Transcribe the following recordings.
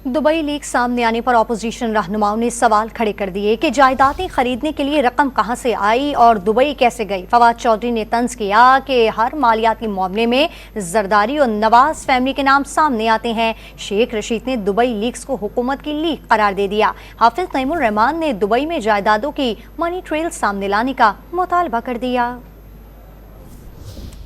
Dubai leak सामने आने पर अपोजिशन रहनुमाओं ने सवाल खड़े कर दिए कि जायदादें खरीदने के लिए रकम कहां से आई और दुबई कैसे गई। फवाद चौधरी ने तंज किया कि हर मालियाती मामले में जरदारी और नवाज फैमिली के नाम सामने आते हैं। शेख रशीद ने दुबई लीक्स को हुकूमत की लीक करार दे दिया। हाफिज तैमूर रहमान ने दुबई में जायदादों की मनी ट्रेल सामने लाने का मुतालबा कर दिया।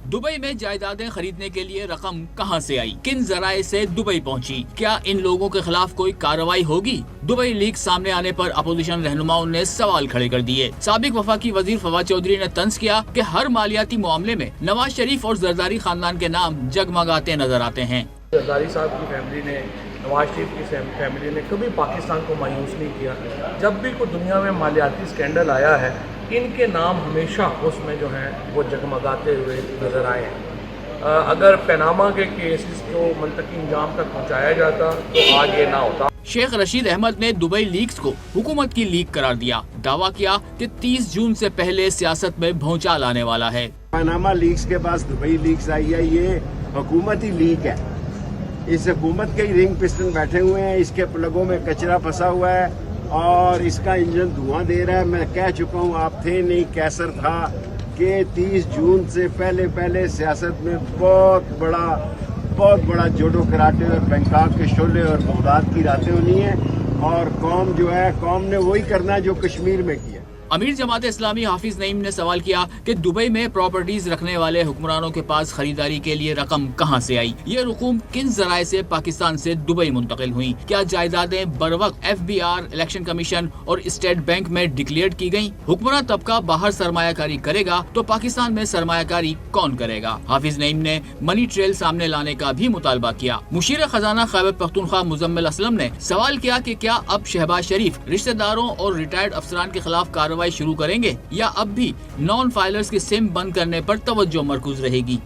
दुबई में जायदादें खरीदने के लिए रकम कहां से आई, किन जराए से दुबई पहुंची, क्या इन लोगों के खिलाफ कोई कार्रवाई होगी? दुबई लीक सामने आने पर अपोजिशन रहनुमाओं ने सवाल खड़े कर दिए। साबिक वफाकी वजीर फवाद चौधरी ने तंज किया कि हर मालियाती मामले में नवाज शरीफ और जरदारी खानदान के नाम जगमगाते नजर आते हैं। जरदारी साहब की फैमिली ने, नवाज शरीफ की फैमिली ने कभी पाकिस्तान को मायूस नहीं किया। जब भी कोई दुनिया में मालियाती स्कैंडल आया है, इनके नाम हमेशा उसमें जो है वो जगमगाते हुए नजर आए हैं। अगर पनामा के केसेस को मुंतकी अंजाम तक पहुंचाया जाता तो आज ये ना होता। शेख रशीद अहमद ने दुबई लीक्स को हुकूमत की लीक करार दिया। दावा किया कि 30 जून से पहले सियासत में भौचाल आने वाला है। पनामा लीक्स के पास दुबई लीक्स आई है, ये हुकूमती लीक है। इस हुकूमत के रिंग पिस्टन बैठे हुए हैं, इसके प्लगों में कचरा फंसा हुआ है और इसका इंजन धुआं दे रहा है। मैं कह चुका हूँ, आप थे नहीं, कैसर था कि 30 जून से पहले सियासत में बहुत बड़ा जोडो कराटे और बैंकॉक के शोले और बगदाद की रातें होनी है और कौम जो है, कौम ने वही करना है जो कश्मीर में किया। अमीर जमात इस्लामी हाफिज नईम ने सवाल किया कि दुबई में प्रॉपर्टीज रखने वाले हुक्मरानों के पास खरीदारी के लिए रकम कहां से आई, ये रकूम किन जराए से पाकिस्तान से दुबई मुंतकिल हुई, क्या जायदादें बरवक्त FBR, इलेक्शन कमीशन और स्टेट बैंक में डिक्लेयर की गयी? हुक्मरान तबका बाहर सरमायाकारी करेगा तो पाकिस्तान में सरमायाकारी कौन करेगा? हाफिज नईम ने मनी ट्रेल सामने लाने का भी मुतालबा किया। मुशीर खजाना खैबर पख्तूनख्वा मुजम्मिल असलम ने सवाल किया कि क्या अब शहबाज शरीफ रिश्तेदारों और रिटायर्ड अफसरान के खिलाफ कार्रवाई शुरू करेंगे या अब भी नॉन फाइलर्स की सिम बंद करने पर तवज्जो मरकूज रहेगी?